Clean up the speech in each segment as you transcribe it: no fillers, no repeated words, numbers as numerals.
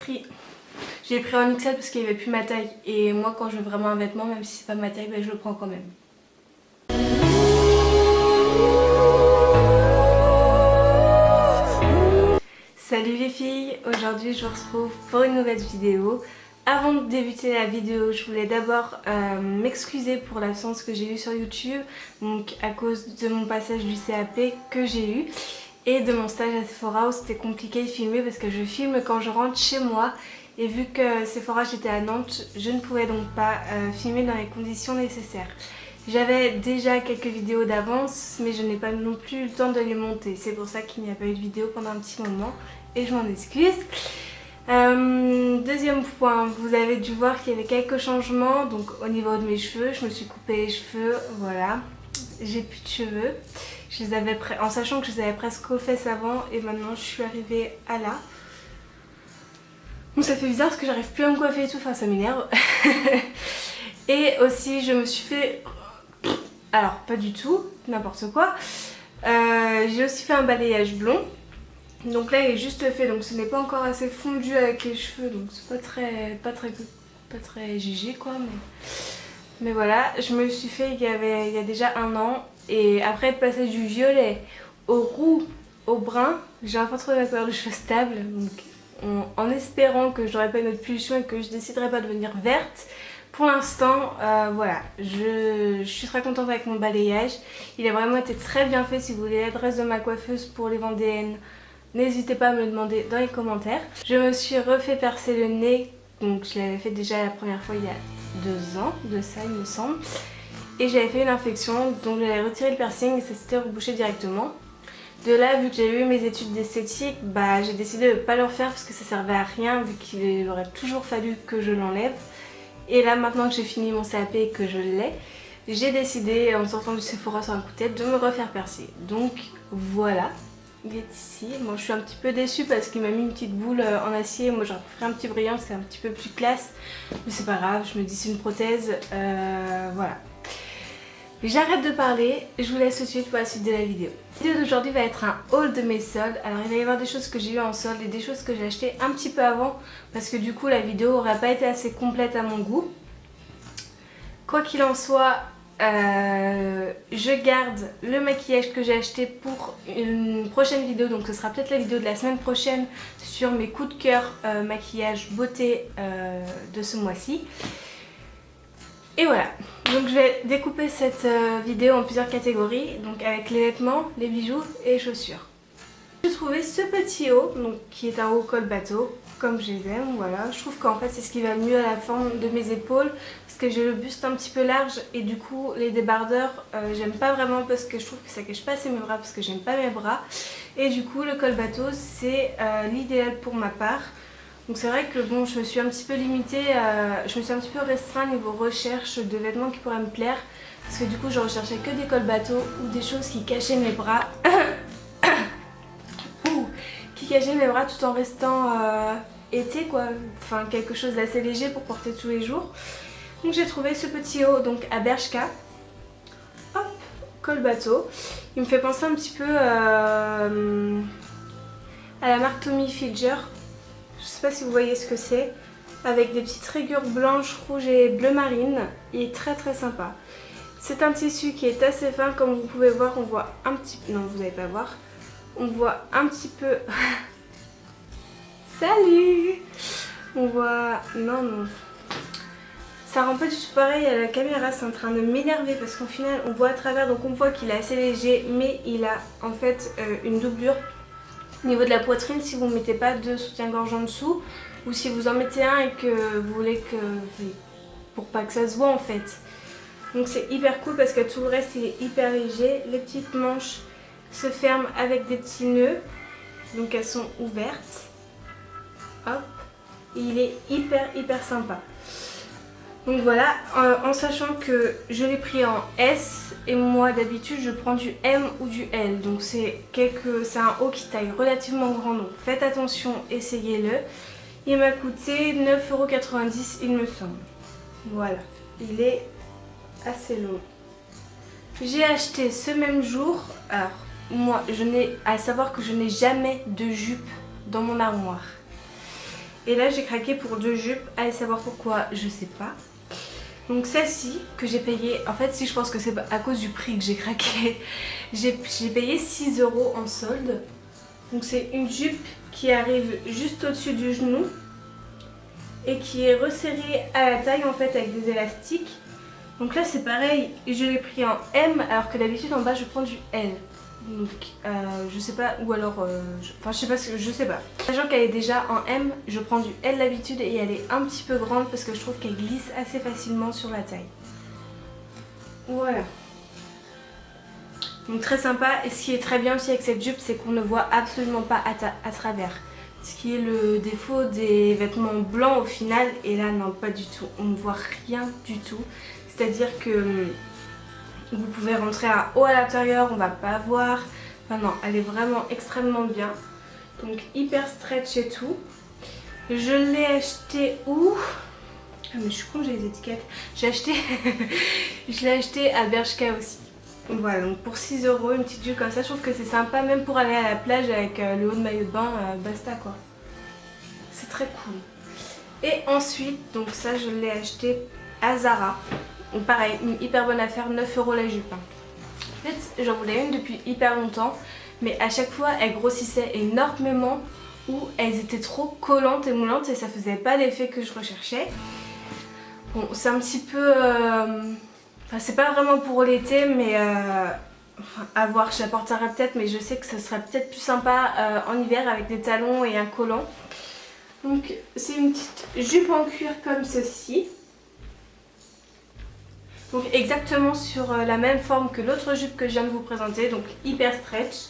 pris... Je l'ai pris en XL parce qu'il n'y avait plus ma taille. Et moi quand je veux vraiment un vêtement, même si c'est pas ma taille, ben, je le prends quand même. Salut les filles, aujourd'hui je vous retrouve pour une nouvelle vidéo. Avant de débuter la vidéo, je voulais d'abord m'excuser pour l'absence que j'ai eue sur YouTube, donc à cause de mon passage du CAP que j'ai eu et de mon stage à Sephora où c'était compliqué de filmer parce que je filme quand je rentre chez moi et vu que Sephora j'étais à Nantes, je ne pouvais donc pas filmer dans les conditions nécessaires. J'avais déjà quelques vidéos d'avance mais je n'ai pas non plus eu le temps de les monter, c'est pour ça qu'il n'y a pas eu de vidéo pendant un petit moment et je m'en excuse. Deuxième point, vous avez dû voir qu'il y avait quelques changements donc au niveau de mes cheveux, je me suis coupé les cheveux, voilà, j'ai plus de cheveux, je les avais en sachant que je les avais presque aux fesses avant et maintenant je suis arrivée à là. Donc ça fait bizarre parce que j'arrive plus à me coiffer et tout, enfin ça m'énerve. Et aussi je me suis fait, alors pas du tout, n'importe quoi, j'ai aussi fait un balayage blond. Donc là il est juste fait, donc ce n'est pas encore assez fondu avec les cheveux, donc c'est pas très GG quoi, mais voilà, je me suis fait il y a déjà un an et après être passé du violet au roux au brun, j'ai enfin trouvé ma couleur de cheveux stable, donc en espérant que j'aurai pas une autre pollution et que je déciderai pas de devenir verte. Pour l'instant, voilà, je suis très contente avec mon balayage, il a vraiment été très bien fait. Si vous voulez l'adresse de ma coiffeuse pour les Vendéennes, n'hésitez pas à me le demander dans les commentaires. Je me suis refait percer le nez, donc je l'avais fait déjà la première fois il y a 2 ans de ça il me semble. Et j'avais fait une infection, donc j'avais retiré le piercing et ça s'était rebouché directement. De là, vu que j'avais eu mes études d'esthétique, bah, j'ai décidé de ne pas le refaire parce que ça servait à rien vu qu'il aurait toujours fallu que je l'enlève. Et là maintenant que j'ai fini mon CAP et que je l'ai, j'ai décidé en sortant du Sephora sur un coup de tête de me refaire percer. Donc voilà. Il est ici. Moi je suis un petit peu déçue parce qu'il m'a mis une petite boule en acier. Moi j'aurais préféré un petit brillant, c'est un petit peu plus classe. Mais c'est pas grave, je me dis c'est une prothèse. Voilà. J'arrête de parler, je vous laisse tout de suite pour la suite de la vidéo. La vidéo d'aujourd'hui va être un haul de mes soldes. Alors il va y avoir des choses que j'ai eu en solde et des choses que j'ai achetées un petit peu avant. Parce que du coup la vidéo aurait pas été assez complète à mon goût. Quoi qu'il en soit... je garde le maquillage que j'ai acheté pour une prochaine vidéo, donc ce sera peut-être la vidéo de la semaine prochaine sur mes coups de cœur maquillage beauté de ce mois-ci. Et voilà, donc je vais découper cette vidéo en plusieurs catégories, donc avec les vêtements, les bijoux et les chaussures. J'ai trouvé ce petit haut, donc, qui est un haut col bateau, comme je les aime, voilà. Je trouve qu'en fait c'est ce qui va le mieux à la forme de mes épaules, parce que j'ai le buste un petit peu large et du coup les débardeurs j'aime pas vraiment parce que je trouve que ça cache pas assez mes bras, parce que j'aime pas mes bras. Et du coup le col bateau c'est l'idéal pour ma part. Donc c'est vrai que bon, je me suis un petit peu limitée, je me suis un petit peu restreint niveau recherche de vêtements qui pourraient me plaire, parce que du coup je recherchais que des cols bateaux ou des choses qui cachaient mes bras. Qui cachait mes bras tout en restant été quoi, enfin quelque chose d'assez léger pour porter tous les jours. Donc j'ai trouvé ce petit haut donc à Bershka, hop, col bateau. Il me fait penser un petit peu à la marque Tommy Hilfiger, je sais pas si vous voyez ce que c'est, avec des petites rayures blanches, rouges et bleu marine. Il est très très sympa. C'est un tissu qui est assez fin, comme vous pouvez voir, on voit un petit peu, non vous n'allez pas voir. On voit un petit peu... Salut! On voit... Non. Ça rend pas du tout pareil à la caméra, c'est en train de m'énerver parce qu'au final on voit à travers, donc on voit qu'il est assez léger, mais il a en fait une doublure au niveau de la poitrine si vous ne mettez pas de soutien-gorge en dessous, ou si vous en mettez un et que vous voulez que... pour pas que ça se voit en fait. Donc c'est hyper cool parce que tout le reste il est hyper léger. Les petites manches se ferment avec des petits nœuds, donc elles sont ouvertes, hop, et il est hyper sympa. Donc voilà, en sachant que je l'ai pris en S et moi d'habitude je prends du M ou du L, donc c'est un haut qui taille relativement grand, donc faites attention, essayez-le. Il m'a coûté 9,90 € il me semble. Voilà, il est assez long. J'ai acheté ce même jour, alors moi, à savoir que je n'ai jamais de jupe dans mon armoire. Et là j'ai craqué pour 2 jupes, allez savoir pourquoi, je sais pas. Donc celle-ci que j'ai payée, en fait si je pense que c'est à cause du prix que j'ai craqué, j'ai payé 6 € en solde. Donc c'est une jupe qui arrive juste au-dessus du genou et qui est resserrée à la taille en fait avec des élastiques. Donc là c'est pareil, je l'ai pris en M alors que d'habitude en bas je prends du L. Donc je sais pas, ou alors enfin je sais pas, je sais pas. Sachant qu'elle est déjà en M, je prends du L d'habitude et elle est un petit peu grande parce que je trouve qu'elle glisse assez facilement sur la taille. Voilà. Donc très sympa, et ce qui est très bien aussi avec cette jupe, c'est qu'on ne voit absolument pas à travers. Ce qui est le défaut des vêtements blancs au final, et là non pas du tout, on ne voit rien du tout. C'est-à-dire que vous pouvez rentrer à haut à l'intérieur, on va pas voir. Enfin non, elle est vraiment extrêmement bien. Donc hyper stretch et tout. Je l'ai acheté où? Ah mais je suis con, j'ai les étiquettes. J'ai acheté je l'ai acheté à Bershka aussi. Voilà, donc pour 6 € une petite jupe comme ça, je trouve que c'est sympa même pour aller à la plage avec le haut de maillot de bain, basta quoi. C'est très cool. Et ensuite, donc ça je l'ai acheté à Zara. Donc pareil, une hyper bonne affaire, 9 € la jupe. En fait, j'en voulais une depuis hyper longtemps, mais à chaque fois elles grossissaient énormément ou elles étaient trop collantes et moulantes et ça faisait pas l'effet que je recherchais. Bon, c'est un petit peu... Enfin, c'est pas vraiment pour l'été, mais à voir, je la porterai peut-être, mais je sais que ça serait peut-être plus sympa en hiver avec des talons et un collant. Donc c'est une petite jupe en cuir comme ceci. Donc exactement sur la même forme que l'autre jupe que je viens de vous présenter, donc hyper stretch.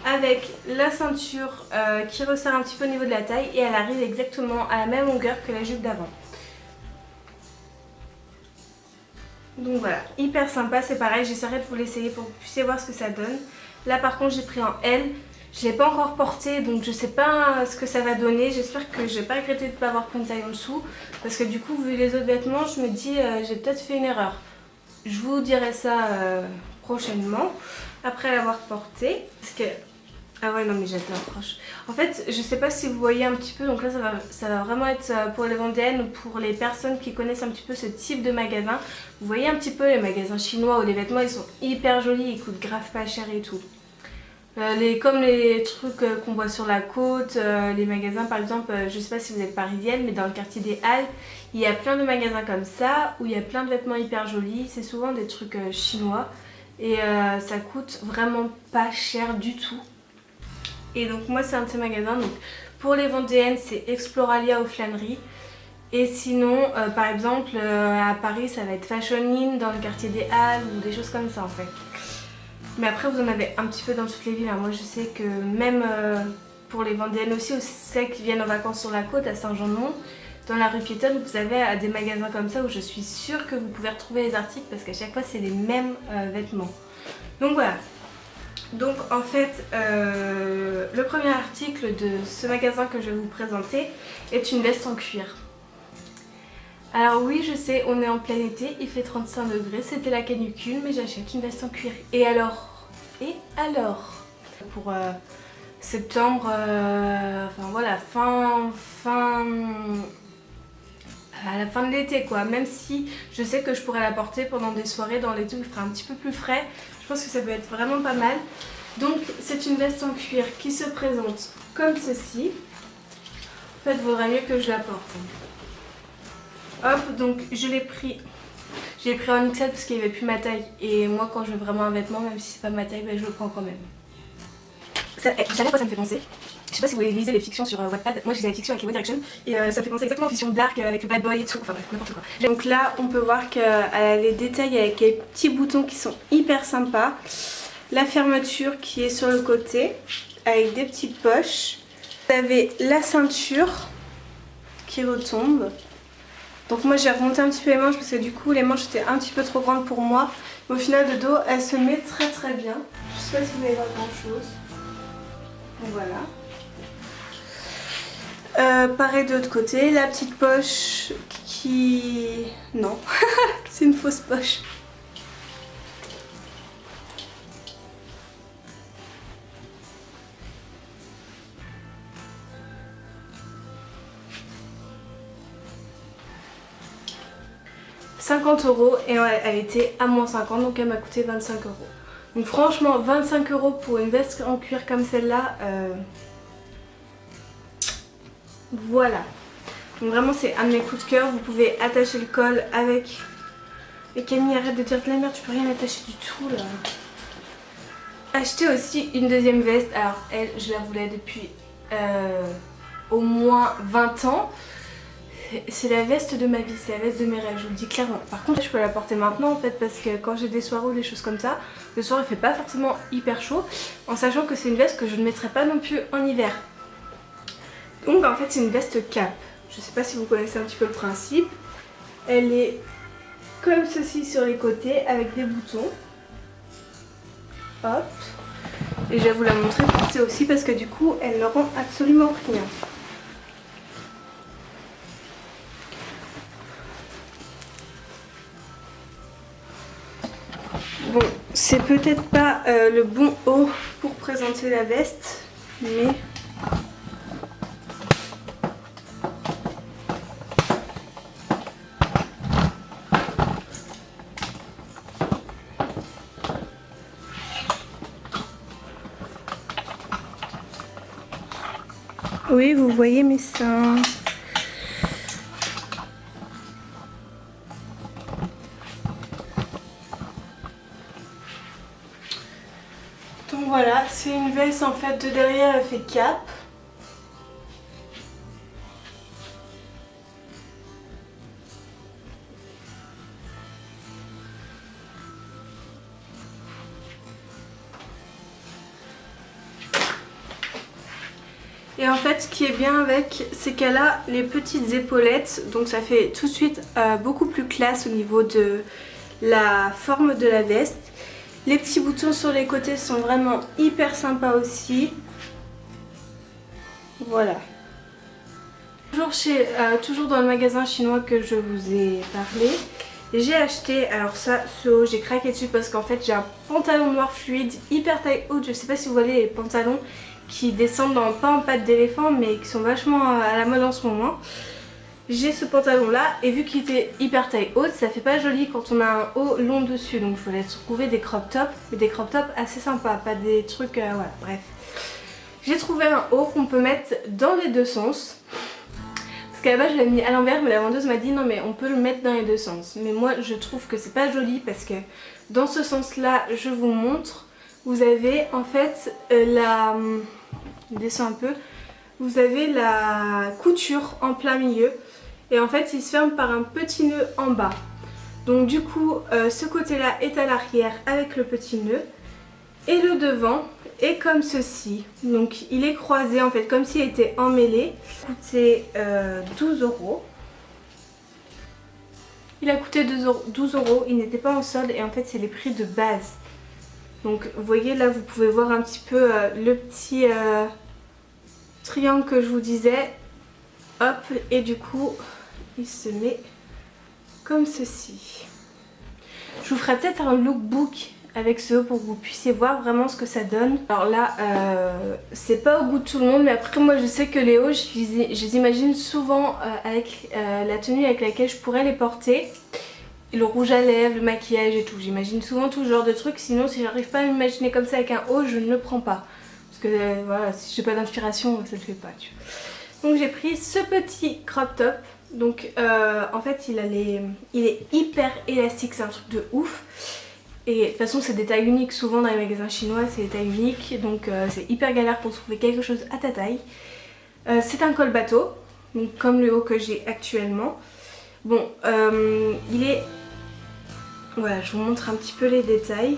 Avec la ceinture qui resserre un petit peu au niveau de la taille et elle arrive exactement à la même longueur que la jupe d'avant. Donc voilà, hyper sympa, c'est pareil, j'essaierai de vous l'essayer pour que vous puissiez voir ce que ça donne. Là par contre j'ai pris en L, je ne l'ai pas encore porté donc je sais pas ce que ça va donner. J'espère que je vais pas regretter de ne pas avoir pris une taille en dessous. Parce que du coup vu les autres vêtements je me dis j'ai peut-être fait une erreur. Je vous dirai ça prochainement, après l'avoir porté. Parce que... Ah ouais non mais j'adore, franchement. En fait je sais pas si vous voyez un petit peu, donc là ça va vraiment être pour les Vendéennes ou pour les personnes qui connaissent un petit peu ce type de magasin. Vous voyez un petit peu les magasins chinois où les vêtements ils sont hyper jolis, ils coûtent grave pas cher et tout. Comme les trucs qu'on voit sur la côte, les magasins par exemple, je sais pas si vous êtes parisienne mais dans le quartier des Halles, il y a plein de magasins comme ça où il y a plein de vêtements hyper jolis, c'est souvent des trucs chinois et ça coûte vraiment pas cher du tout. Et donc moi c'est un de ces magasins, donc pour les Vendéennes c'est Exploralia ou Flânerie. Et sinon par exemple à Paris ça va être Fashion In dans le quartier des Halles ou des choses comme ça en fait. Mais après vous en avez un petit peu dans toutes les villes, hein. Moi je sais que même pour les Vendéennes aussi, celles qui viennent en vacances sur la côte à Saint-Jean-de-Mont, dans la rue piétonne vous avez des magasins comme ça où je suis sûre que vous pouvez retrouver les articles parce qu'à chaque fois c'est les mêmes vêtements. Donc voilà. Donc en fait le premier article de ce magasin que je vais vous présenter est une veste en cuir. Alors oui je sais on est en plein été, il fait 35 degrés, c'était la canicule mais j'achète une veste en cuir. Et alors pour septembre, enfin voilà à la fin de l'été quoi, même si je sais que je pourrais la porter pendant des soirées dans l'été où il fera un petit peu plus frais, je pense que ça peut être vraiment pas mal. Donc c'est une veste en cuir qui se présente comme ceci. En fait il vaudrait mieux que je la porte. Hop, donc je l'ai pris en XL parce qu'il n'y avait plus ma taille et moi quand je veux vraiment un vêtement, même si c'est pas ma taille, ben, je le prends quand même. Vous savez à quoi ça me fait penser? Je sais pas si vous lisez les fictions sur Wattpad, moi je lisais les fictions avec One Direction et ça fait penser exactement aux fictions Dark avec le bad boy et tout, enfin bref, n'importe quoi. Donc là on peut voir qu'elle a les détails avec les petits boutons qui sont hyper sympas. La fermeture qui est sur le côté avec des petites poches. Vous avez la ceinture qui retombe. Donc moi j'ai remonté un petit peu les manches parce que du coup les manches étaient un petit peu trop grandes pour moi. Mais au final de dos elle se met très très bien. Je sais pas si vous allez voir grand chose. Donc voilà. Pareil de l'autre côté, la petite poche qui... Non, c'est une fausse poche. 50 € et elle était à moins 50, donc elle m'a coûté 25 €. Donc franchement 25 € pour une veste en cuir comme celle-là, voilà. Donc vraiment c'est un de mes coups de cœur. Vous pouvez attacher le col avec... Et Camille, arrête de dire de la merde, tu peux rien attacher du tout là. Acheter aussi une deuxième veste. Alors elle, je la voulais depuis au moins 20 ans. C'est la veste de ma vie, c'est la veste de mes rêves, je vous le dis clairement. Par contre je peux la porter maintenant en fait, parce que quand j'ai des soirées ou des choses comme ça, le soir il fait pas forcément hyper chaud, en sachant que c'est une veste que je ne mettrai pas non plus en hiver. Donc en fait c'est une veste cap. Je sais pas si vous connaissez un petit peu le principe. Elle est comme ceci sur les côtés avec des boutons. Hop. Et je vais vous la montrer portée aussi parce que du coup elle ne rend absolument rien. Bon, c'est peut-être pas le bon haut pour présenter la veste, mais... Oui, vous voyez mes seins. Donc voilà, c'est une veste en fait de derrière, elle fait cap. Et en fait ce qui est bien avec, c'est qu'elle a les petites épaulettes, donc ça fait tout de suite beaucoup plus classe au niveau de la forme de la veste. Les petits boutons sur les côtés sont vraiment hyper sympas aussi. Voilà. Toujours dans le magasin chinois que je vous ai parlé, j'ai acheté, alors ça, ce haut, j'ai craqué dessus parce qu'en fait j'ai un pantalon noir fluide, hyper taille haute. Je sais pas si vous voyez les pantalons qui descendent pas en pattes d'éléphant mais qui sont vachement à la mode en ce moment. J'ai ce pantalon là et vu qu'il était hyper taille haute, ça fait pas joli quand on a un haut long dessus. Donc je voulais trouver des crop tops, mais des crop tops assez sympas, pas des trucs, voilà, bref. J'ai trouvé un haut qu'on peut mettre dans les deux sens. Parce qu'à la base je l'avais mis à l'envers, mais la vendeuse m'a dit non mais on peut le mettre dans les deux sens. Mais moi je trouve que c'est pas joli parce que dans ce sens là, je vous montre, vous avez en fait je descends un peu, vous avez la couture en plein milieu. Et en fait il se ferme par un petit nœud en bas. Donc du coup ce côté là est à l'arrière avec le petit nœud. Et le devant est comme ceci. Donc il est croisé en fait comme s'il était emmêlé. Il a coûté 12 €. Il a coûté 12 €, il n'était pas en solde et en fait c'est les prix de base. Donc vous voyez là vous pouvez voir un petit peu le petit triangle que je vous disais. Hop, et du coup il se met comme ceci. Je vous ferai peut-être un lookbook avec ce haut pour que vous puissiez voir vraiment ce que ça donne. Alors là c'est pas au goût de tout le monde, mais après moi je sais que les hauts je les imagine souvent avec la tenue avec laquelle je pourrais les porter. Et le rouge à lèvres, le maquillage et tout. J'imagine souvent tout ce genre de trucs, sinon si j'arrive pas à m'imaginer comme ça avec un haut, je ne le prends pas. Parce que voilà, si j'ai pas d'inspiration, ça le fait pas. Tu vois. Donc j'ai pris ce petit crop top. Donc en fait il est hyper élastique, c'est un truc de ouf. Et de toute façon c'est des tailles uniques, souvent dans les magasins chinois c'est des tailles uniques. Donc c'est hyper galère pour trouver quelque chose à ta taille. C'est un col bateau, donc comme le haut que j'ai actuellement. Bon il est... Voilà, je vous montre un petit peu les détails.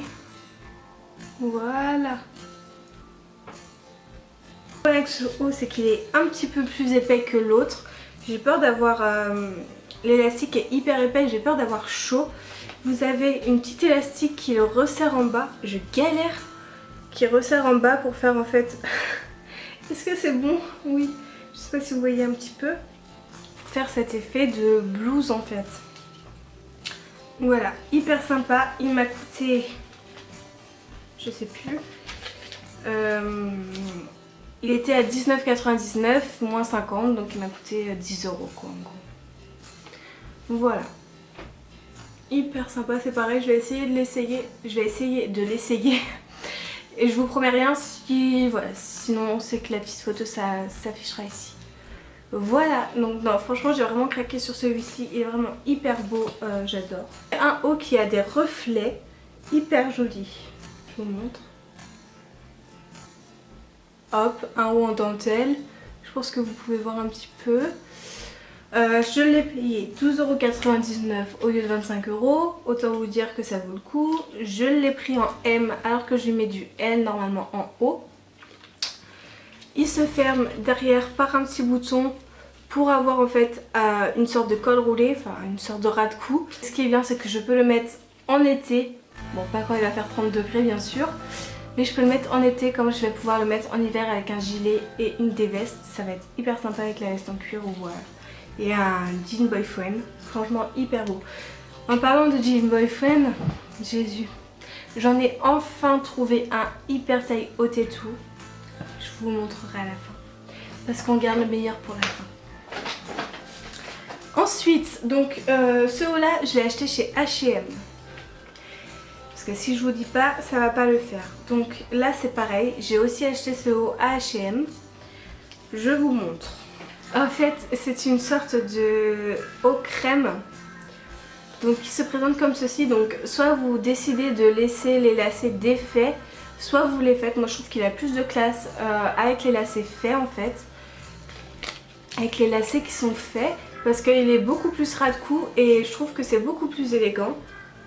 Voilà. Le problème avec ce haut c'est qu'il est un petit peu plus épais que l'autre. J'ai peur d'avoir... l'élastique est hyper épais, j'ai peur d'avoir chaud. Vous avez une petite élastique qui le resserre en bas. Je galère. Qui resserre en bas pour faire en fait... Est-ce que c'est bon? Oui. Je sais pas si vous voyez un petit peu. Pour faire cet effet de blouse en fait. Voilà, hyper sympa. Il m'a coûté... Je sais plus. Il était à 19,99 moins 50, donc il m'a coûté 10 € quoi en gros. Voilà. hyper sympa, c'est pareil, je vais essayer de l'essayer. Et je vous promets rien si, voilà, sinon on sait que la petite photo ça s'affichera ici. Voilà, donc non, franchement j'ai vraiment craqué sur celui-ci, il est vraiment hyper beau, j'adore. Un haut qui a des reflets hyper jolis, je vous montre. Hop, un haut en dentelle, je pense que vous pouvez voir un petit peu. Je l'ai payé 12,99 € au lieu de 25 €, autant vous dire que ça vaut le coup. Je l'ai pris en M alors que je lui mets du L normalement en haut. Il se ferme derrière par un petit bouton pour avoir en fait une sorte de col roulé, enfin une sorte de ras de cou. Ce qui est bien c'est que je peux le mettre en été, bon pas quand il va faire 30 degrés bien sûr, mais je peux le mettre en été comme je vais pouvoir le mettre en hiver avec un gilet et une des vestes. Ça va être hyper sympa avec la veste en cuir ou et un jean boyfriend, franchement hyper beau. En parlant de jean boyfriend, Jésus, j'en ai enfin trouvé un hyper taille haute et tout. Je vous montrerai à la fin, parce qu'on garde le meilleur pour la fin. Ensuite, donc ce haut là, je l'ai acheté chez H&M. Parce que si je vous dis pas, ça va pas le faire. Donc là c'est pareil, j'ai aussi acheté ce haut à H&M. Je vous montre. En fait, c'est une sorte de haut crème, donc qui se présente comme ceci. Donc soit vous décidez de laisser les lacets défaits, soit vous les faites. Moi je trouve qu'il a plus de classe avec les lacets faits en fait, avec les lacets qui sont faits, parce qu'il est beaucoup plus ras de cou et je trouve que c'est beaucoup plus élégant.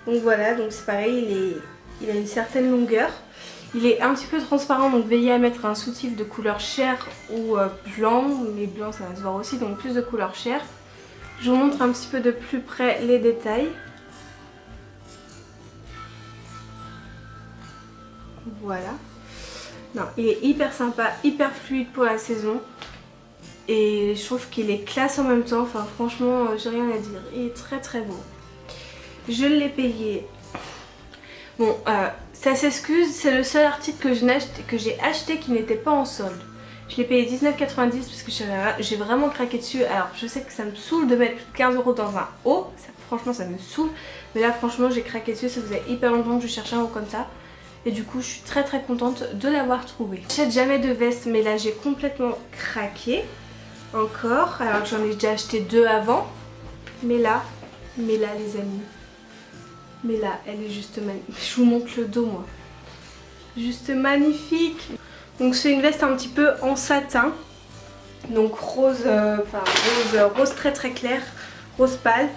Donc voilà, donc c'est pareil, il a une certaine longueur. Il est un petit peu transparent, donc veillez à mettre un soutif de couleur chair ou blanc, mais blanc ça va se voir aussi, donc plus de couleur chair. Je vous montre un petit peu de plus près les détails. Voilà. Non, il est hyper sympa, hyper fluide pour la saison. Et je trouve qu'il est classe en même temps, enfin franchement j'ai rien à dire, il est très très beau. Je l'ai payé. Bon, ça s'excuse, c'est le seul article que j'ai acheté qui n'était pas en solde. Je l'ai payé 19,90 € parce que j'ai vraiment craqué dessus. Alors je sais que ça me saoule de mettre plus de 15 € dans un haut, franchement ça me saoule. Mais là franchement j'ai craqué dessus, ça faisait hyper longtemps que je cherchais un haut comme ça. Et du coup je suis très très contente de l'avoir trouvé. J'achète jamais de veste, mais là j'ai complètement craqué. Encore, alors que j'en ai déjà acheté 2 avant. Mais là les amis. Mais là, elle est juste magnifique. Je vous montre le dos, moi. Juste magnifique. Donc c'est une veste un petit peu en satin. Donc rose, rose très très clair. Rose pâle.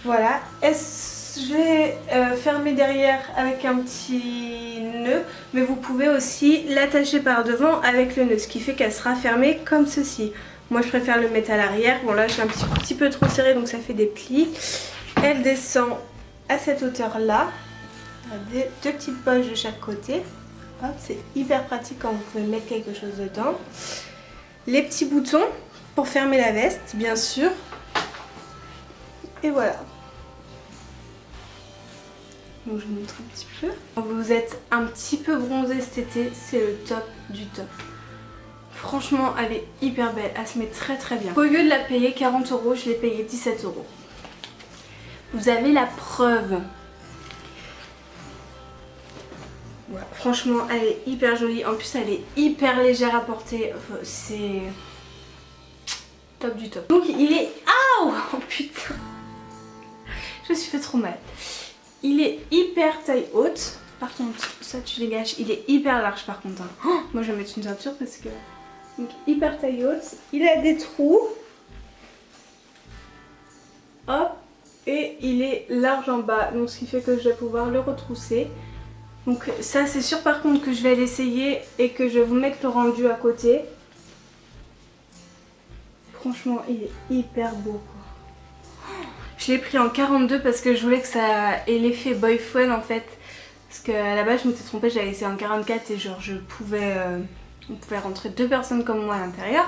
Voilà. Je vais fermer derrière avec un petit nœud. Mais vous pouvez aussi l'attacher par devant avec le nœud. Ce qui fait qu'elle sera fermée comme ceci. Moi je préfère le mettre à l'arrière. Bon là, je suis un petit peu trop serrée, donc ça fait des plis. Elle descend à cette hauteur là, deux petites poches de chaque côté. C'est hyper pratique quand vous pouvez mettre quelque chose dedans. Les petits boutons pour fermer la veste bien sûr. Et voilà. Donc je vous montre un petit peu. Quand vous êtes un petit peu bronzé cet été, c'est le top du top. Franchement elle est hyper belle, elle se met très très bien. Au lieu de la payer 40 €, je l'ai payé 17 €. Vous avez la preuve. Voilà. Franchement, elle est hyper jolie. En plus, elle est hyper légère à porter. Enfin, c'est top du top. Donc, il est... Aouh! Oh putain! Je me suis fait trop mal. Il est hyper taille haute. Par contre, ça tu dégages. Il est hyper large par contre. Hein. Oh, moi, je vais mettre une ceinture parce que... Donc, hyper taille haute. Il a des trous. Hop! Et il est large en bas, donc ce qui fait que je vais pouvoir le retrousser. Donc ça c'est sûr par contre que je vais l'essayer et que je vais vous mettre le rendu à côté. Franchement il est hyper beau quoi. Je l'ai pris en 42 parce que je voulais que ça ait l'effet boyfriend en fait. Parce qu'à la base je m'étais trompée, j'avais essayé en 44 et genre on pouvait rentrer 2 personnes comme moi à l'intérieur.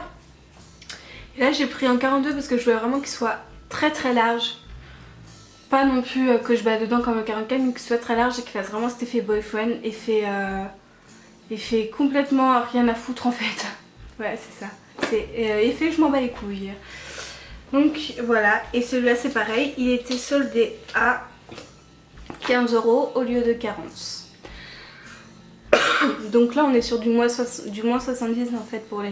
Et là j'ai pris en 42 parce que je voulais vraiment qu'il soit très très large. Pas non plus que je bats dedans comme le 44, mais qu'il soit très large et qu'il fasse vraiment cet effet boyfriend, effet complètement rien à foutre en fait. Ouais c'est ça, c'est effet je m'en bats les couilles. Donc voilà, et celui-là c'est pareil, il était soldé à 15 € au lieu de 40. Donc là on est sur du moins 70 en fait pour les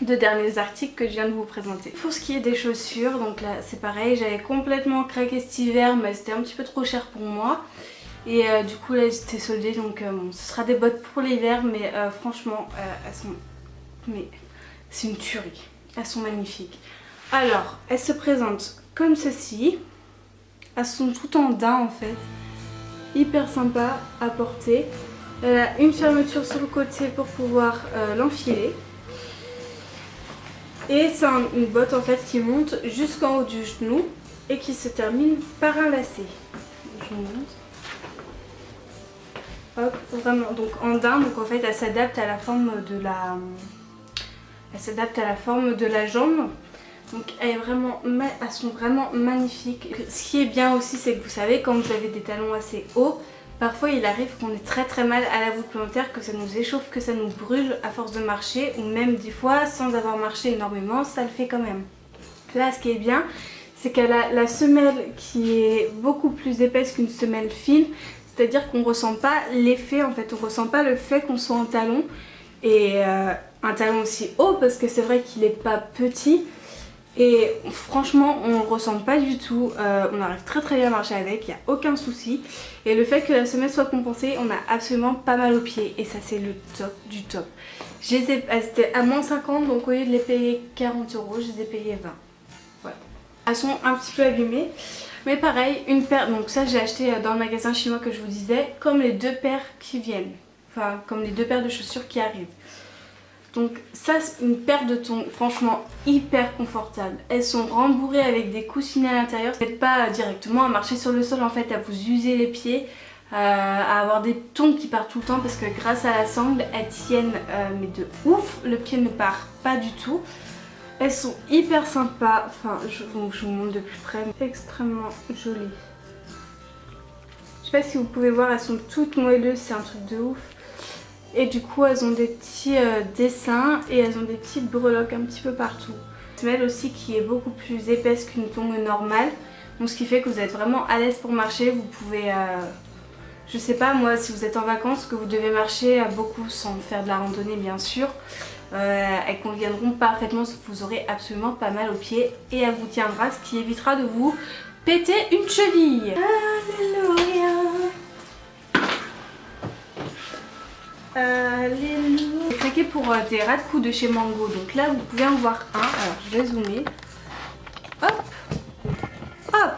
deux derniers articles que je viens de vous présenter. Pour ce qui est des chaussures, donc là c'est pareil, j'avais complètement craqué cet hiver mais c'était un petit peu trop cher pour moi. Et du coup là c'était soldé, donc bon, ce sera des bottes pour l'hiver, mais franchement elles sont... Mais c'est une tuerie, elles sont magnifiques. Alors elles se présentent comme ceci, elles sont toutes en daim en fait, hyper sympa à porter. Elle a une fermeture sur le côté pour pouvoir l'enfiler. Et c'est une botte en fait qui monte jusqu'en haut du genou et qui se termine par un lacet. Je vous montre. Hop, vraiment, donc en daim, donc en fait elle s'adapte à la forme de la... Elle s'adapte à la forme de la jambe. Donc elles sont vraiment magnifiques. Ce qui est bien aussi, c'est que vous savez, quand vous avez des talons assez hauts, parfois il arrive qu'on ait très mal à la voûte plantaire, que ça nous échauffe, que ça nous brûle à force de marcher, ou même des fois sans avoir marché énormément, ça le fait quand même. Là ce qui est bien, c'est qu'elle a la semelle qui est beaucoup plus épaisse qu'une semelle fine, c'est-à-dire qu'on ne ressent pas l'effet, en fait on ne ressent pas le fait qu'on soit en talon, et un talon aussi haut parce que c'est vrai qu'il n'est pas petit. Et franchement on ne ressent pas du tout, on arrive très bien à marcher avec, il n'y a aucun souci. Et le fait que la semelle soit compensée, on a absolument pas mal aux pieds et ça c'est le top du top. C'était à moins 50, donc au lieu de les payer 40 €, je les ai payées 20. Voilà. Elles sont un petit peu abîmées, mais pareil, une paire, donc ça j'ai acheté dans le magasin chinois que je vous disais, comme les deux paires qui viennent, enfin comme les deux paires de chaussures qui arrivent. Donc ça c'est une paire de tongs franchement hyper confortable. Elles sont rembourrées avec des coussinets à l'intérieur. Vous n'êtes pas directement à marcher sur le sol en fait, à vous user les pieds, à avoir des tongs qui partent tout le temps parce que grâce à la sangle elles tiennent mais de ouf. Le pied ne part pas du tout. Elles sont hyper sympas. Enfin je vous montre de plus près. Extrêmement jolies. Je sais pas si vous pouvez voir, elles sont toutes moelleuses, c'est un truc de ouf. Et du coup elles ont des petits dessins et elles ont des petites breloques un petit peu partout. Une semelle aussi qui est beaucoup plus épaisse qu'une tongue normale. Donc ce qui fait que vous êtes vraiment à l'aise pour marcher. Vous pouvez, je sais pas moi, si vous êtes en vacances, que vous devez marcher beaucoup sans faire de la randonnée bien sûr. Elles conviendront parfaitement, vous aurez absolument pas mal aux pieds. Et elle vous tiendra, ce qui évitera de vous péter une cheville. Alléluia. Alléluia. J'ai craqué pour des ras de cou de chez Mango, donc là vous pouvez en voir un. Alors je vais zoomer. Hop, hop.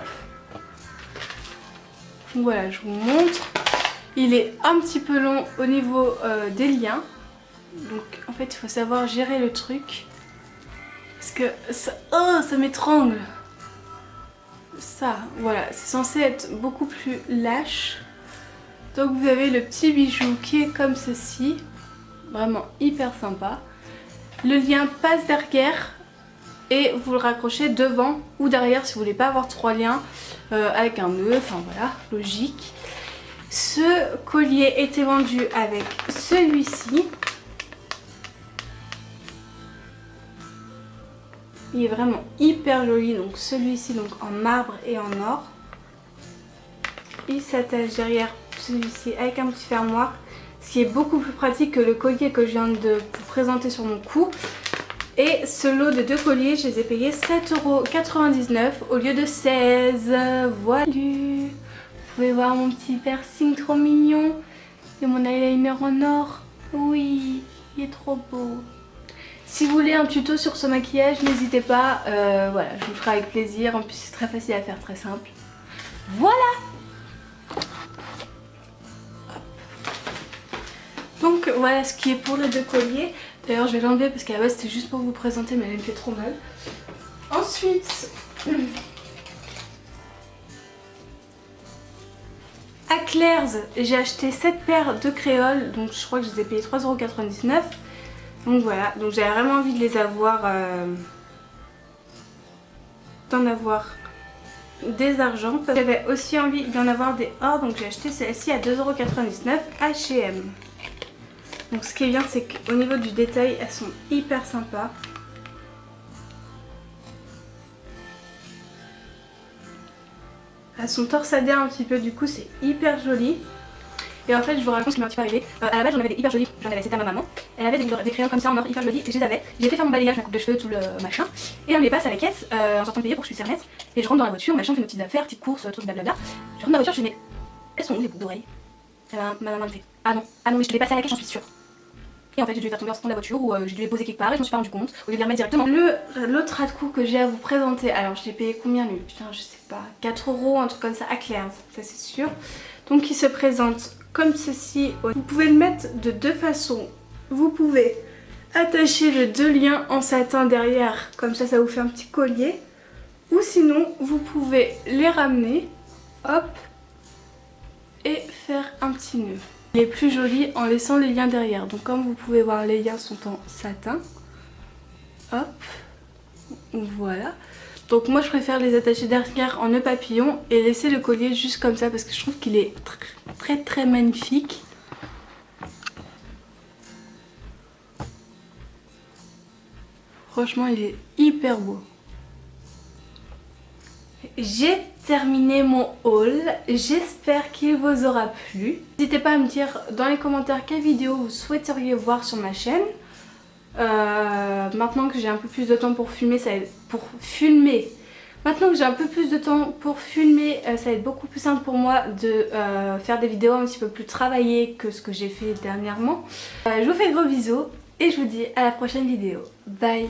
Voilà, je vous montre. Il est un petit peu long au niveau des liens. Donc en fait il faut savoir gérer le truc. Parce que ça, oh, ça m'étrangle. Ça, voilà, c'est censé être beaucoup plus lâche. Donc vous avez le petit bijou qui est comme ceci, vraiment hyper sympa. Le lien passe derrière et vous le raccrochez devant ou derrière si vous voulez pas avoir trois liens avec un nœud, enfin voilà, logique. Ce collier était vendu avec celui-ci. Il est vraiment hyper joli, donc celui-ci donc en marbre et en or. Il s'attache derrière celui-ci avec un petit fermoir, ce qui est beaucoup plus pratique que le collier que je viens de vous présenter sur mon cou. Et ce lot de deux colliers, je les ai payés 7,99 € au lieu de 16. Voilà. Vous pouvez voir mon petit piercing trop mignon et mon eyeliner en or. Oui, il est trop beau. Si vous voulez un tuto sur ce maquillage, n'hésitez pas. Voilà, je vous ferai avec plaisir. En plus, c'est très facile à faire, très simple. Voilà. Donc voilà ce qui est pour les deux colliers. D'ailleurs je vais l'enlever parce qu'à la base c'était juste pour vous présenter mais elle me fait trop mal. Ensuite, à Claire's j'ai acheté 7 paires de créoles. Donc je crois que je les ai payées 3,99 €. Donc voilà, donc j'avais vraiment envie de les avoir, d'en avoir des argents. J'avais aussi envie d'en avoir des or, donc j'ai acheté celle-ci à 2,99 € H&M. Donc ce qui est bien c'est qu'au niveau du détail elles sont hyper sympas. à son torsadaire un petit peu, du coup c'est hyper joli. Et en fait je vous raconte ce qui m'est un petit peu arrivé. À la base j'en avais des hyper jolis, j'en avais, c'était à ma maman. Elle avait des crayons comme ça en or hyper jolis et je les avais. J'ai fait faire mon balayage, ma coupe de cheveux, tout le machin. Et on les passe à la caisse en sortant de payer pour que je puisse faire net. Et je rentre dans la voiture, machin, on fait nos petites affaires, petites courses, trucs blablabla. Je rentre dans la voiture, je me dis mais elles sont où les boucles d'oreilles? Et ma maman me fait ah non mais je te les passé à la caisse, j'en suis sûre. Et en fait j'ai dû les faire tomber en sortant de la voiture ou j'ai dû les poser quelque part et je m'en suis pas rendu compte. Au lieu de les remettre directement. L'autre rat de cou que j'ai à vous présenter, alors je l'ai payé combien lui? Putain je sais pas, 4 €, un truc comme ça à Claire's, ça c'est sûr. Donc il se présente comme ceci. Vous pouvez le mettre de deux façons. Vous pouvez attacher les deux liens en satin derrière, comme ça ça vous fait un petit collier. Ou sinon vous pouvez les ramener, hop, et faire un petit nœud. Il est plus joli en laissant les liens derrière. Donc comme vous pouvez voir, les liens sont en satin. Hop, voilà. Donc moi je préfère les attacher derrière en nœud papillon et laisser le collier juste comme ça parce que je trouve qu'il est très magnifique. Franchement il est hyper beau. J'ai terminé mon haul, j'espère qu'il vous aura plu. N'hésitez pas à me dire dans les commentaires quelle vidéo vous souhaiteriez voir sur ma chaîne. Maintenant que j'ai un peu plus de temps pour filmer, ça va être Maintenant que j'ai un peu plus de temps pour filmer, ça va être beaucoup plus simple pour moi de faire des vidéos un petit peu plus travaillées que ce que j'ai fait dernièrement. Je vous fais gros bisous et je vous dis à la prochaine vidéo. Bye!